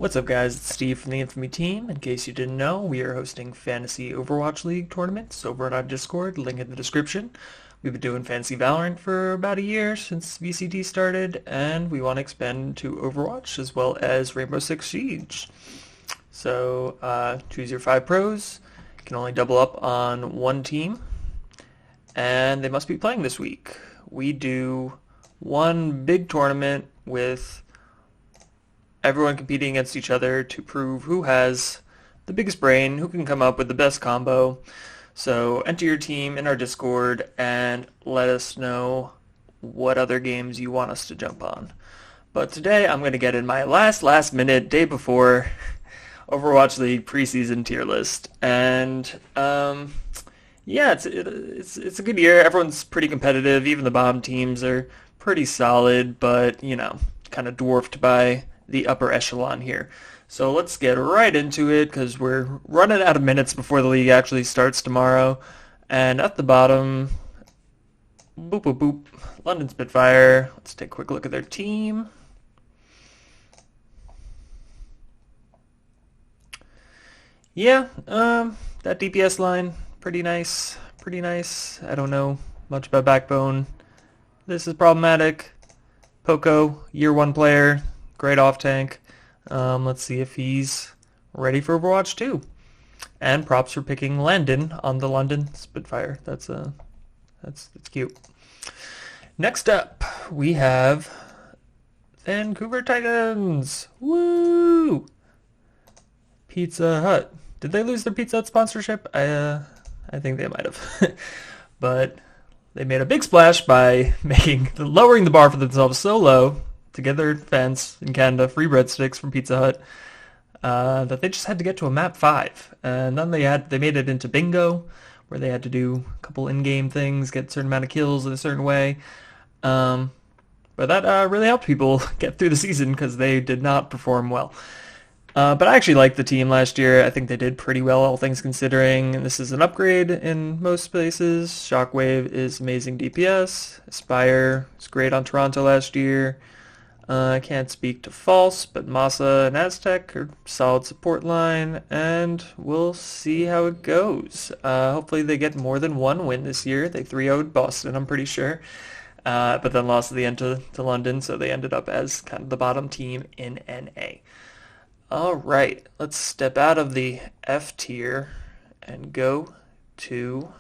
What's up guys, it's Steve from the Infamy team. In case you didn't know, we are hosting Fantasy Overwatch League tournaments over on our Discord, link in the description. We've been doing Fantasy Valorant for about a year since VCT started, and we want to expand to Overwatch as well as Rainbow Six Siege. So choose your 5 pros, you can only double up on one team, and they must be playing this week. We do one big tournament with everyone competing against each other to prove who has the biggest brain, who can come up with the best combo. So enter your team in our Discord and let us know what other games you want us to jump on. But today I'm going to get in my last minute, day before Overwatch League preseason tier list. And yeah, it's a good year. Everyone's pretty competitive. Even the bottom teams are pretty solid, but kind of dwarfed by the upper echelon here. So let's get right into it because we're running out of minutes before the league actually starts tomorrow. And at the bottom, boop boop boop, London Spitfire. Let's take a quick look at their team. Yeah, that DPS line, pretty nice, pretty nice. I don't know much about Backbone. This is problematic. Poco, year 1 player, great off tank. Let's see if he's ready for Overwatch 2. And props for picking Landon on the London Spitfire. That's cute. Next up, we have Vancouver Titans. Woo! Pizza Hut. Did they lose their Pizza Hut sponsorship? I think they might have. But they made a big splash by lowering the bar for themselves so low to get their fans in Canada free breadsticks from Pizza Hut that they just had to get to a map 5. And then they made it into bingo, where they had to do a couple in-game things, get a certain amount of kills in a certain way. But that really helped people get through the season because they did not perform well. But I actually liked the team last year. I think they did pretty well, all things considering. And this is an upgrade in most places. Shockwave is amazing DPS. Aspire is great on Toronto last year. I can't speak to False, but Masa and Aztec are solid support line, and we'll see how it goes. Hopefully they get more than one win this year. They 3-0'd Boston, I'm pretty sure. But then lost at the end to London, so they ended up as kind of the bottom team in NA. All right, let's step out of the F tier and go to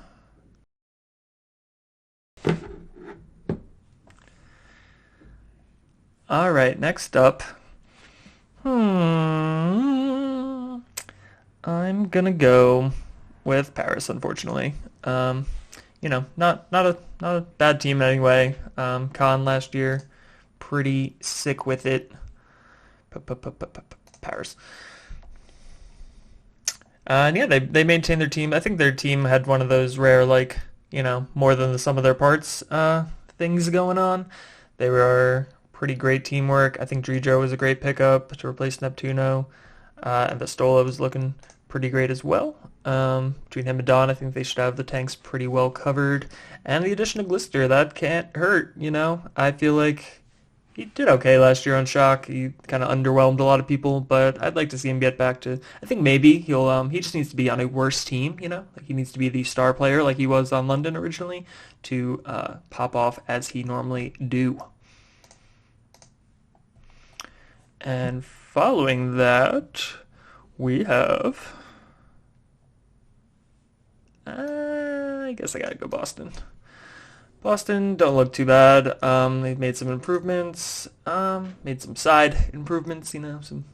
all right, next up. I'm gonna go with Paris, unfortunately. Not a bad team anyway. Con last year, pretty sick with it. Paris. And yeah, they maintained their team. I think their team had one of those rare, more than the sum of their parts things going on. They were pretty great teamwork. I think Drijo was a great pickup to replace Neptuno. And Vistola was looking pretty great as well. Between him and Don, I think they should have the tanks pretty well covered. And the addition of Glister, that can't hurt, I feel like he did okay last year on Shock. He kind of underwhelmed a lot of people, but I'd like to see him get back to. I think maybe he just needs to be on a worse team, like he needs to be the star player like he was on London originally to pop off as he normally do. And following that, we have. I guess I gotta go Boston. Boston don't look too bad. They've made some improvements, made some side improvements, some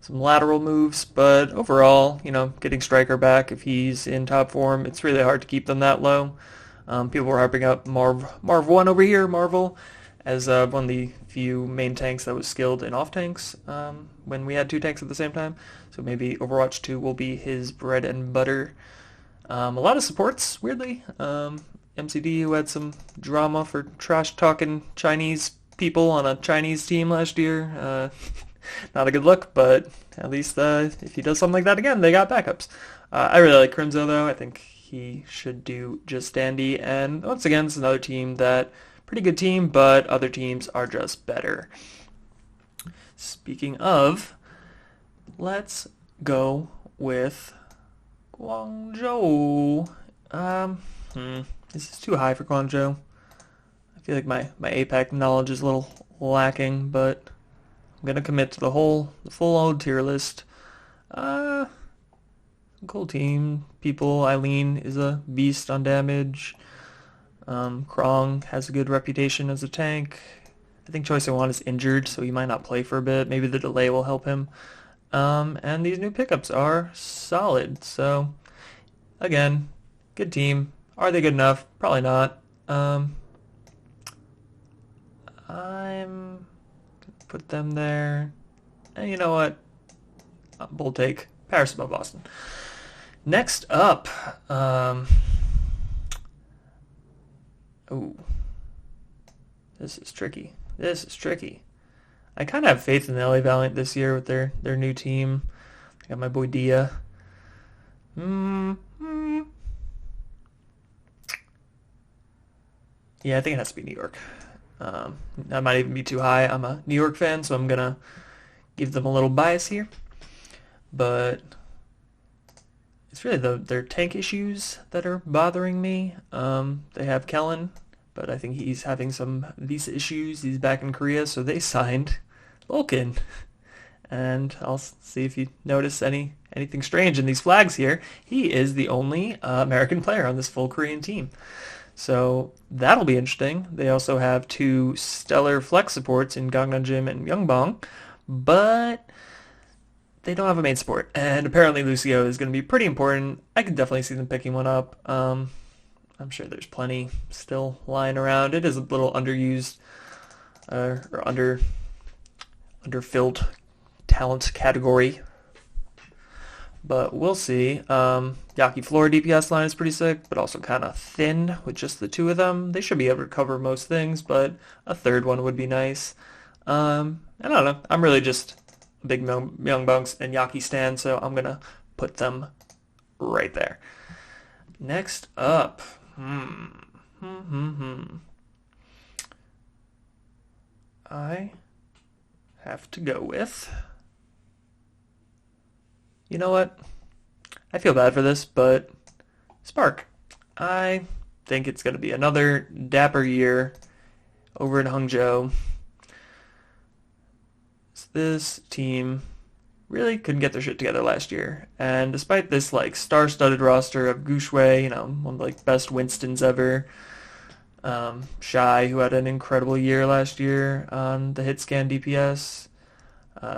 lateral moves, but overall, getting Striker back if he's in top form, it's really hard to keep them that low. People were harping up Marv1 over here, Marvel, as one of the few main tanks that was skilled in off tanks when we had 2 tanks at the same time. So maybe Overwatch 2 will be his bread and butter. A lot of supports, weirdly. MCD, who had some drama for trash-talking Chinese people on a Chinese team last year. Not a good look, but at least if he does something like that again, they got backups. I really like Crimzo, though. I think he should do just dandy. And once again, it's another team that, pretty good team, but other teams are just better. Speaking of, let's go with Guangzhou. This is too high for Guangzhou. I feel like my APAC knowledge is a little lacking, but I'm gonna commit to the full old tier list. Cool team. People. Eileen is a beast on damage. Krong has a good reputation as a tank. I think Choi Se-won is injured, so he might not play for a bit. Maybe the delay will help him. And these new pickups are solid. So, again, good team. Are they good enough? Probably not. I'm gonna put them there. And you know what? Bold take. Paris above Boston. Next up, oh, this is tricky. This is tricky. I kind of have faith in the LA Valiant this year with their new team. I got my boy Dia. Yeah, I think it has to be New York. That might even be too high. I'm a New York fan, so I'm gonna give them a little bias here. But it's really their tank issues that are bothering me. They have Kellen, but I think he's having some visa issues. He's back in Korea, so they signed Vulcan. And I'll see if you notice anything strange in these flags here. He is the only American player on this full Korean team. So that'll be interesting. They also have two stellar flex supports in Gangnam and Myeongbong, but they don't have a main support, and apparently Lucio is going to be pretty important. I could definitely see them picking one up. I'm sure there's plenty still lying around. It is a little underused or underfilled talent category, but we'll see. Yaki Flora DPS line is pretty sick, but also kind of thin with just the two of them. They should be able to cover most things, but a third one would be nice. I don't know. I'm really just big Myeongbong and Yaki stan, so I'm gonna put them right there. Next up, I have to go with. You know what? I feel bad for this, but Spark. I think it's gonna be another dapper year over in Hangzhou. This team really couldn't get their shit together last year, and despite this like star-studded roster of Gushue, one of the best Winstons ever, Shai, who had an incredible year last year on the hit scan DPS,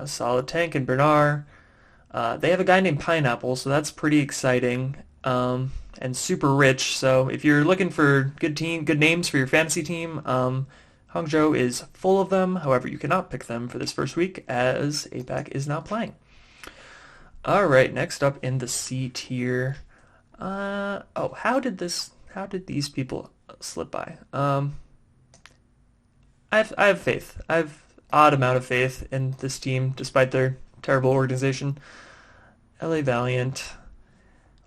solid tank in Bernard. They have a guy named Pineapple, so that's pretty exciting, and super rich. So if you're looking for good names for your fantasy team, Hangzhou is full of them. However, you cannot pick them for this first week as APAC is not playing. All right, next up in the C tier. How did these people slip by? I have faith. I have odd amount of faith in this team, despite their terrible organization. LA Valiant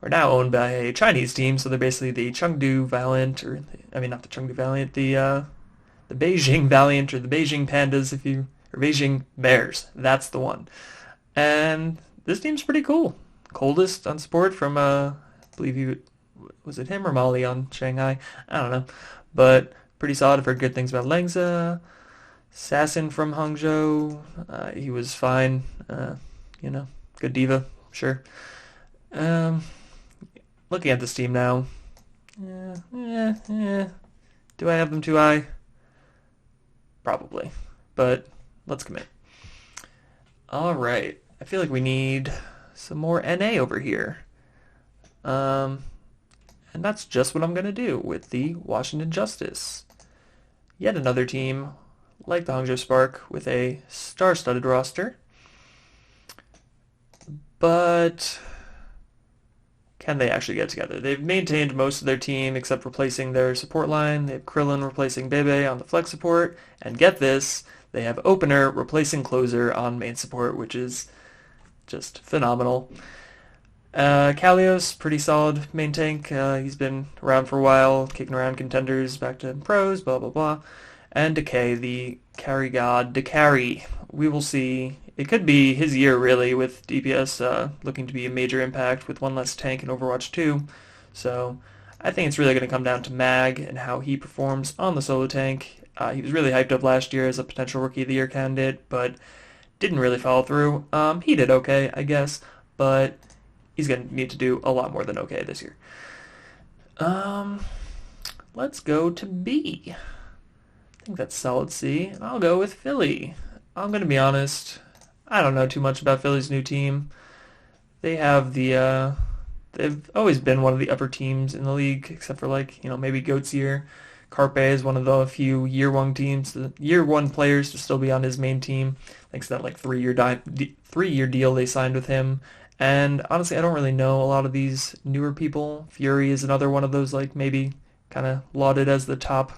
are now owned by a Chinese team, so they're basically the Chengdu Valiant, not the Chengdu Valiant, the Beijing Valiant or the Beijing Pandas, or Beijing Bears. That's the one. And this team's pretty cool. Coldest on support from, I believe was it him or Molly on Shanghai? I don't know. But pretty solid. I've heard good things about Lengza. Sassin from Hangzhou. He was fine. Good diva. Sure. Looking at this team now. Do I have them too high? Probably, but let's commit. All right, I feel like we need some more NA over here. And that's just what I'm going to do with the Washington Justice. Yet another team like the Hangzhou Spark with a star-studded roster. But can they actually get together? They've maintained most of their team except replacing their support line. They have Krillin replacing Bebe on the flex support. And get this, they have Opener replacing Closer on main support, which is just phenomenal. Kalios, pretty solid main tank. He's been around for a while, kicking around contenders, back to pros, blah, blah, blah. And Decay, the carry god, Decay. We will see it could be his year really with DPS looking to be a major impact with one less tank in Overwatch 2. So I think it's really going to come down to Mag and how he performs on the solo tank. He was really hyped up last year as a potential Rookie of the Year candidate, but didn't really follow through. He did okay, I guess, but he's going to need to do a lot more than okay this year. Um, let's go to B. I think that's solid C, and I'll go with Philly. I'm going to be honest, I don't know too much about Philly's new team. They have they've always been one of the upper teams in the league, except for like, maybe Goat's year. Carpe is one of the few year one teams, the year one players to still be on his main team, thanks to that like 3-year deal they signed with him. And honestly, I don't really know a lot of these newer people. Fury is another one of those like maybe kind of lauded as the top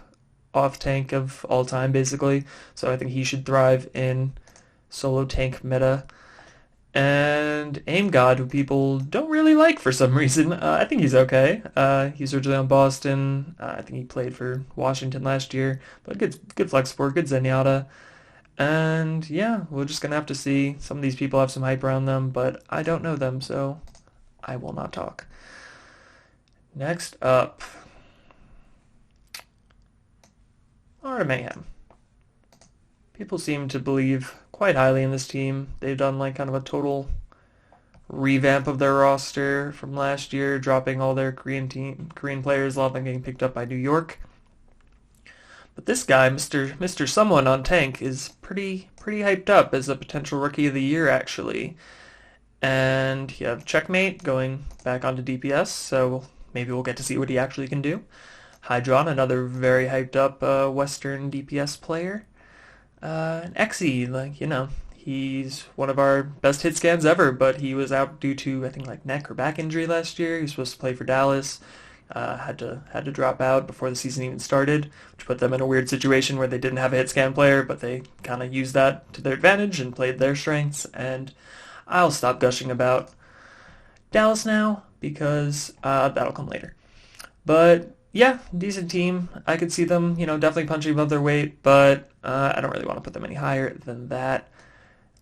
off tank of all time, basically. So I think he should thrive in solo tank meta. And Aim God, who people don't really like for some reason, I think he's okay. He's originally on Boston. I think he played for Washington last year, but good flex support, good Zenyatta. And yeah, we're just gonna have to see. Some of these people have some hype around them, but I don't know them, so I will not talk. Next up, Art of Mayhem. People seem to believe quite highly in this team. They've done like kind of a total revamp of their roster from last year, dropping all their Korean players, a lot of them getting picked up by New York. But this guy, Mr. Someone on tank, is pretty hyped up as a potential Rookie of the Year actually. And you have Checkmate going back onto DPS, so maybe we'll get to see what he actually can do. Hydron, another very hyped up Western DPS player. And Exy, he's one of our best hit scans ever, but he was out due to, I think, like neck or back injury last year. He was supposed to play for Dallas. Had to drop out before the season even started, which put them in a weird situation where they didn't have a hit scan player, but they kind of used that to their advantage and played their strengths. And I'll stop gushing about Dallas now because that'll come later. But yeah, decent team. I could see them, definitely punching above their weight, but I don't really want to put them any higher than that.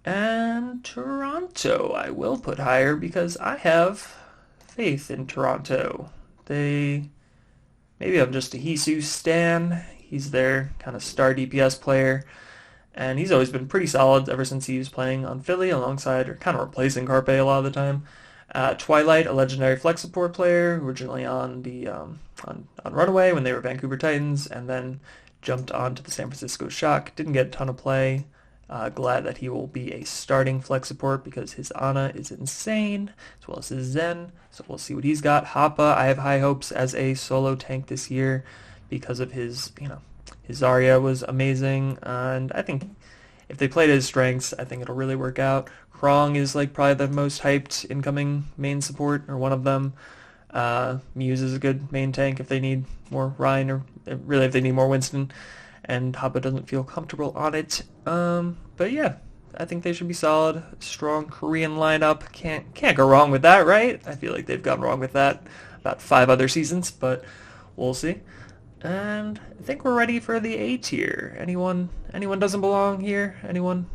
And Toronto, I will put higher because I have faith in Toronto. Maybe I'm just a Jesus stan. He's their kind of star DPS player, and he's always been pretty solid ever since he was playing on Philly alongside, or kind of replacing Carpe a lot of the time. Twilight, a legendary flex support player, originally on the on Runaway when they were Vancouver Titans, and then jumped onto the San Francisco Shock. Didn't get a ton of play. Glad that he will be a starting flex support because his Ana is insane, as well as his Zen. So we'll see what he's got. Happa, I have high hopes as a solo tank this year because of his Zarya was amazing, and I think if they played his strengths, I think it'll really work out. Krong is like probably the most hyped incoming main support, or one of them. Muse is a good main tank if they need more Ryan, or really if they need more Winston, and Happa doesn't feel comfortable on it. But yeah, I think they should be solid. Strong Korean lineup. Can't go wrong with that, right? I feel like they've gone wrong with that about 5 other seasons, but we'll see. And I think we're ready for the A tier. Anyone doesn't belong here? Anyone?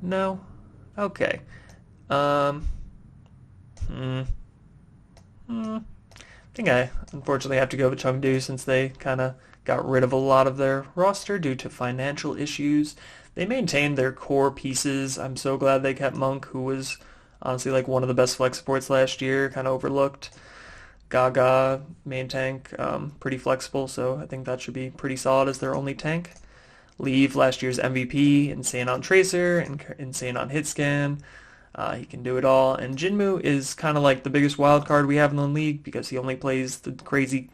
No? Okay. I think I unfortunately have to go with Chengdu since they kind of got rid of a lot of their roster due to financial issues. They maintained their core pieces. I'm so glad they kept Monk, who was honestly like one of the best flex supports last year, kind of overlooked. Gaga, main tank, pretty flexible, so I think that should be pretty solid as their only tank. Leave, last year's MVP, insane on Tracer, and insane on Hitscan. He can do it all. And Jinmu is kind of like the biggest wild card we have in the league because he only plays the crazy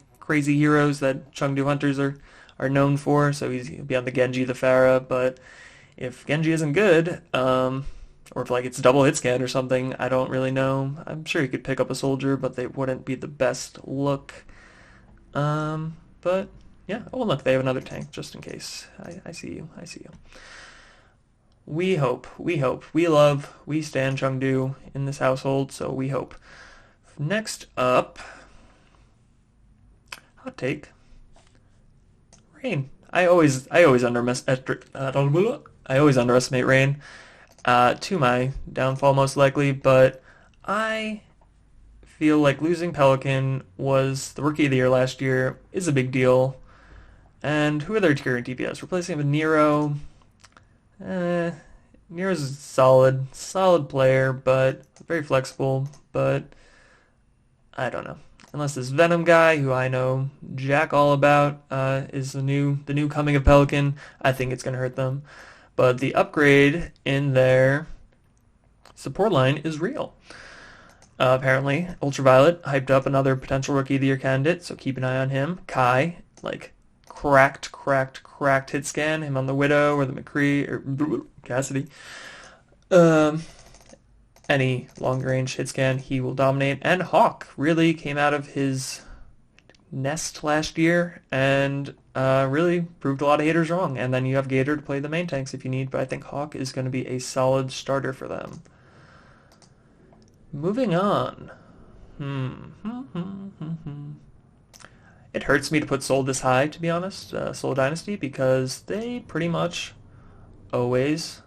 heroes that Chengdu Hunters are known for. So he'll be on the Genji, the Pharah. But if Genji isn't good, or if like it's double hit scan or something, I don't really know. I'm sure he could pick up a soldier, but they wouldn't be the best look. But yeah, oh look, they have another tank just in case. I see you. We hope. We stand Chengdu in this household, so we hope. Next up, hot take. Rain. I always underestimate Rain. to my downfall most likely, but I feel like losing Pelican was the Rookie of the Year last year is a big deal. And who are their current DPS? Replacing him with Nero. Eh, Nero's a solid player, but very flexible. But I don't know. Unless this Venom guy, who I know jack all about, is the new coming of Pelican, I think it's gonna hurt them. But the upgrade in their support line is real. Apparently, Ultraviolet hyped up another potential Rookie of the Year candidate, so keep an eye on him. Kai, like cracked hit scan, him on the Widow or the McCree or Cassidy. Um, any long range hit scan, he will dominate. And Hawk really came out of his nest last year and really proved a lot of haters wrong. And then you have Gator to play the main tanks if you need, but I think Hawk is going to be a solid starter for them. Moving on. It hurts me to put Seoul this high, to be honest, Seoul Dynasty, because they pretty much always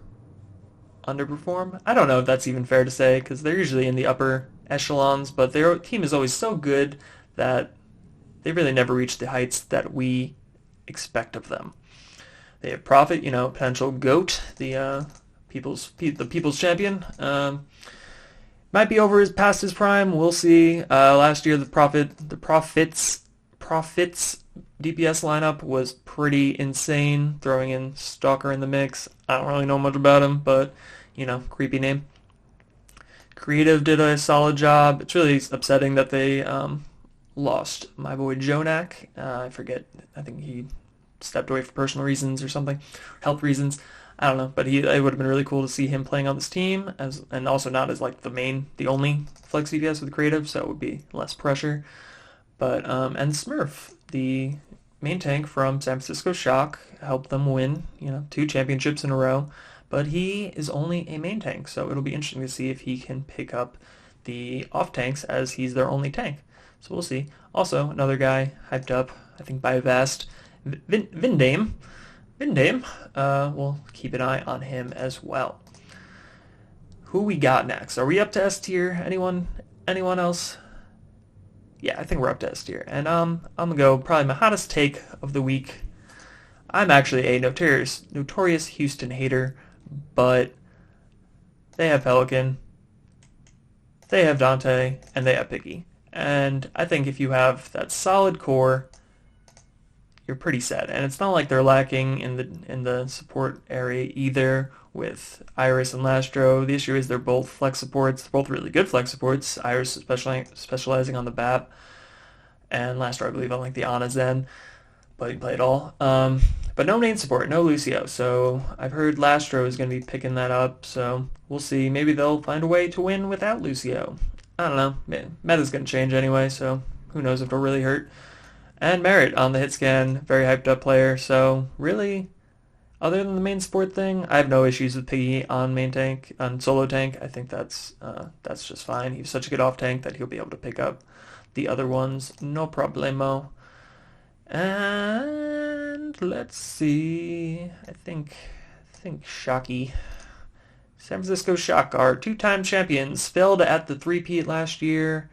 underperform. I don't know if that's even fair to say, because they're usually in the upper echelons, but their team is always so good that they really never reach the heights that we expect of them. They have Prophet, potential GOAT, the people's champion. Might be past his prime. We'll see. Last year, the Profits DPS lineup was pretty insane. Throwing in Stalker in the mix. I don't really know much about him, but creepy name. Creative did a solid job. It's really upsetting that they lost my boy Jonak. I forget. I think he stepped away for personal reasons or something, health reasons. I don't know, but it would have been really cool to see him playing on this team and also not as like the only flex DPS with creative, so it would be less pressure. But and Smurf, the main tank from San Francisco Shock, helped them win, 2 championships in a row. But he is only a main tank, so it'll be interesting to see if he can pick up the off tanks as he's their only tank. So we'll see. Also, another guy hyped up, I think by Vast, Vindame. We'll keep an eye on him as well. Who we got next? Are we up to S tier? Anyone else? Yeah, I think we're up to S tier. And I'm gonna go probably my hottest take of the week. I'm actually a notorious Houston hater, but they have Pelican, they have Dante, and they have Piggy. And I think if you have that solid core, you're pretty set. And it's not like they're lacking in the support area either with Iris and Lastro. The issue is they're both flex supports. They're both really good flex supports. Iris specializing on the BAP, and Lastro I believe on like the Ana Zen, but he can play it all. But no main support, no Lucio. So I've heard Lastro is going to be picking that up. So we'll see. Maybe they'll find a way to win without Lucio. I don't know. Meta's going to change anyway, so who knows if it'll really hurt. And Merritt on the hit scan, very hyped up player. So really, other than the main support thing, I have no issues with Piggy on main tank, on solo tank. I think that's just fine. He's such a good off tank that he'll be able to pick up the other ones, no problemo. And let's see. I think Shocky. San Francisco Shock are 2-time champions, failed at the three-peat last year,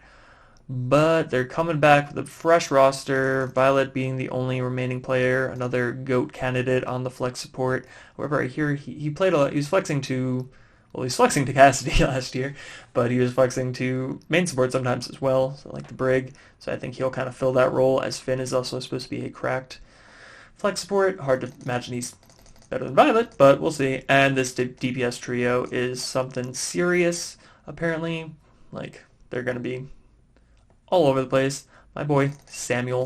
but they're coming back with a fresh roster, Violet being the only remaining player, another GOAT candidate on the flex support. However, I hear he played a lot. He was flexing to Cassidy last year, but he was flexing to main support sometimes as well, so like the Brig. So I think he'll kind of fill that role, as Finn is also supposed to be a cracked flex support. Hard to imagine he's better than Violet, but we'll see. And this DPS trio is something serious, apparently. Like, they're going to be all over the place. My boy, Sam, is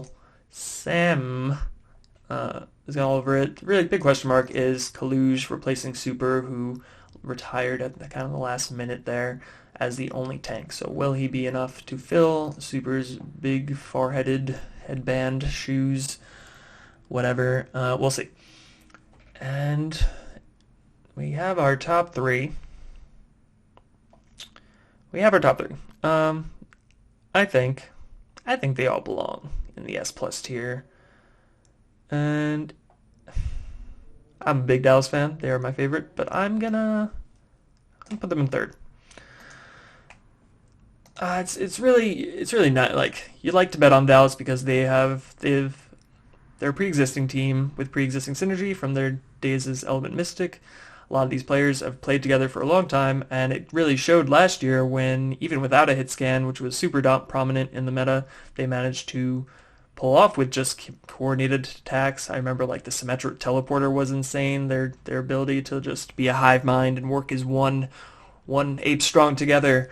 all over it. Really big question mark is Kaluge replacing Super, who retired at kind of the last minute there as the only tank. So will he be enough to fill Super's big four-headed headband, shoes, whatever? We'll see. And we have our top three. I think they all belong in the S+ tier. And I'm a big Dallas fan. They are my favorite. But I'm gonna I'll put them in third. It's really not like you'd like to bet on Dallas because they're a pre-existing team with pre-existing synergy from their days as Element Mystic. A lot of these players have played together for a long time, and it really showed last year when, even without a hit scan, which was super prominent in the meta, they managed to pull off with just coordinated attacks. I remember like the Symmetric Teleporter was insane. Their ability to just be a hive mind and work as one ape strong together.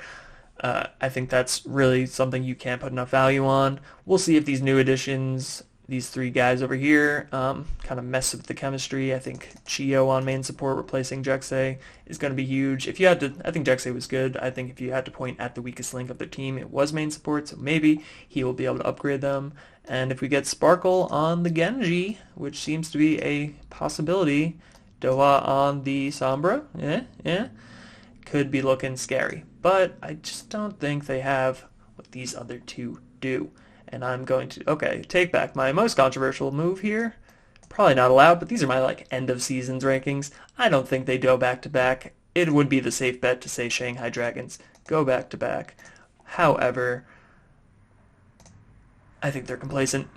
I think that's really something you can't put enough value on. We'll see if these new additions, these three guys over here, kind of mess with the chemistry. I think Chio on main support replacing Jexay is going to be huge. If you had to, I think Jexay was good. I think if you had to point at the weakest link of their team, it was main support, so maybe he will be able to upgrade them. And if we get Sparkle on the Genji, which seems to be a possibility, Doha on the Sombra, could be looking scary. But I just don't think they have what these other two do. And I'm going to, take back my most controversial move here. Probably not allowed, but these are my like end of seasons rankings. I don't think they go back to back. It would be the safe bet to say Shanghai Dragons go back to back. However, I think they're complacent.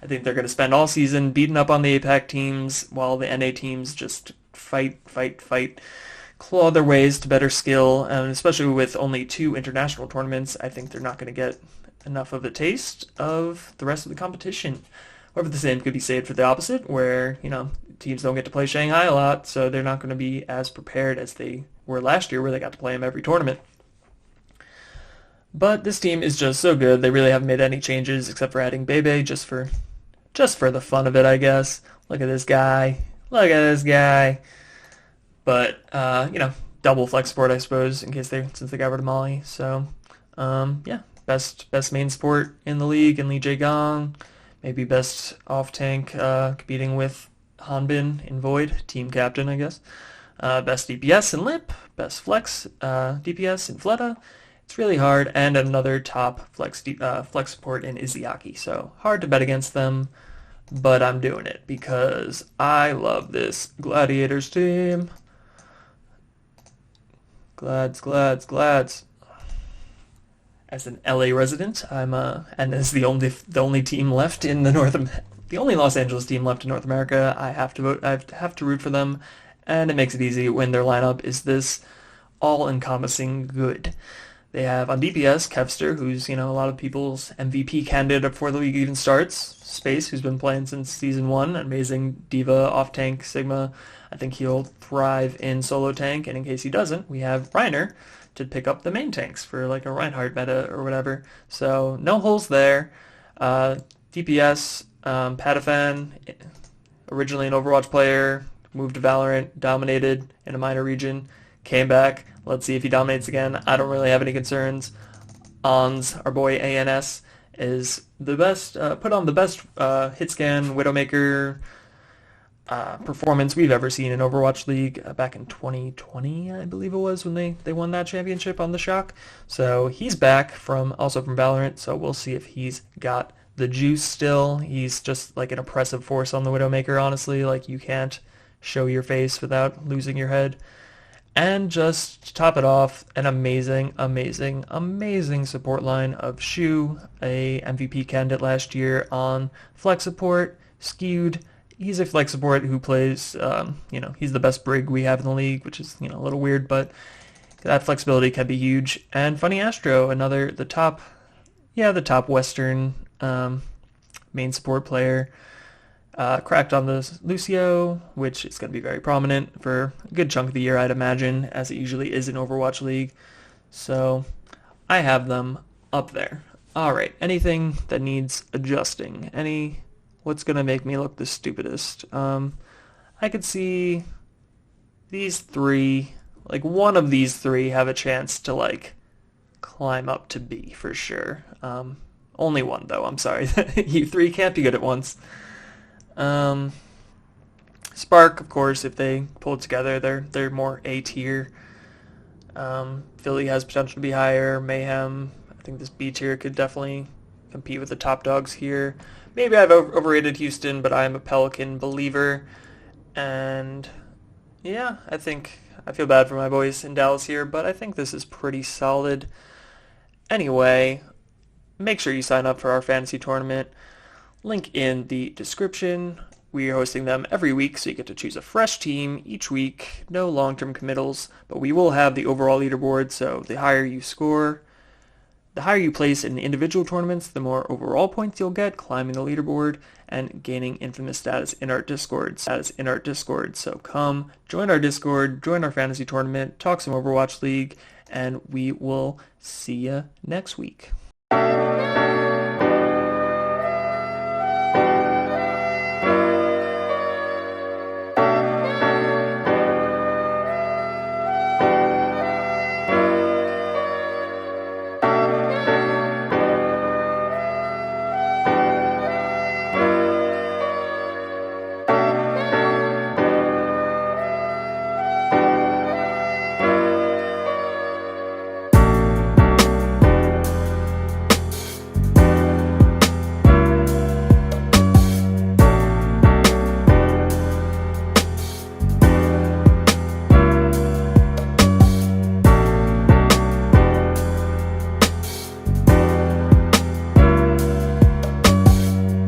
I think they're going to spend all season beating up on the APAC teams while the NA teams just fight, claw their ways to better skill, and especially with only 2 international tournaments, I think they're not going to get enough of a taste of the rest of the competition. However, the same could be said for the opposite, where, teams don't get to play Shanghai a lot, so they're not going to be as prepared as they were last year, where they got to play them every tournament. But this team is just so good. They really haven't made any changes except for adding Bebe just for the fun of it, I guess. Look at this guy. But double flex support, I suppose, since they got rid of Molly. So best main support in the league in Lee Jae-gong. Maybe best off tank competing with Hanbin in Void, team captain, I guess. Best DPS in Lip, best flex DPS in Fleta. It's really hard, and another top flex support in Izayaki. So hard to bet against them, but I'm doing it because I love this Gladiators team. Glads. As an LA resident, and as the only team left in the only Los Angeles team left in North America, I have to vote. I have to root for them, and it makes it easy when their lineup is this all-encompassing good. They have on DPS Kevster, who's a lot of people's MVP candidate before the league even starts. Space, who's been playing since season 1, amazing diva off tank Sigma. I think he'll thrive in solo tank, and in case he doesn't, we have Reiner to pick up the main tanks for like a Reinhardt meta or whatever. So no holes there. DPS, Patafan, originally an Overwatch player, moved to Valorant, dominated in a minor region, came back. Let's see if he dominates again. I don't really have any concerns. Ons, our boy ANS, is the best, put on the best hit scan Widowmaker performance we've ever seen in Overwatch League back in 2020, I believe it was, when they won that championship on the Shock. So he's back also from Valorant, so we'll see if he's got the juice still. He's just like an oppressive force on the Widowmaker, honestly. Like, you can't show your face without losing your head. And just to top it off, an amazing support line of Shu, a MVP candidate last year on flex support, skewed. He's a flex support who plays, he's the best Brig we have in the league, which is, a little weird, but that flexibility can be huge. And Funny Astro, the top Western main support player. Cracked on the Lucio, which is going to be very prominent for a good chunk of the year, I'd imagine, as it usually is in Overwatch League. So I have them up there. All right, anything that needs adjusting? What's going to make me look the stupidest? I could see these three, like one of these three have a chance to like climb up to B for sure. Only one though, I'm sorry. You three can't be good at once. Spark, of course, if they pull it together, they're more A tier. Philly has potential to be higher. Mayhem, I think this B tier could definitely compete with the top dogs here. Maybe I've overrated Houston, but I'm a Pelican believer. And yeah, I think I feel bad for my boys in Dallas here, but I think this is pretty solid. Anyway, make sure you sign up for our fantasy tournament. Link in the description. We are hosting them every week, so you get to choose a fresh team each week. No long-term committals, but we will have the overall leaderboard, so the higher you score, the higher you place in individual tournaments, the more overall points you'll get climbing the leaderboard and gaining infamous status in our Discord. So come, join our Discord, join our fantasy tournament, talk some Overwatch League, and we will see you next week.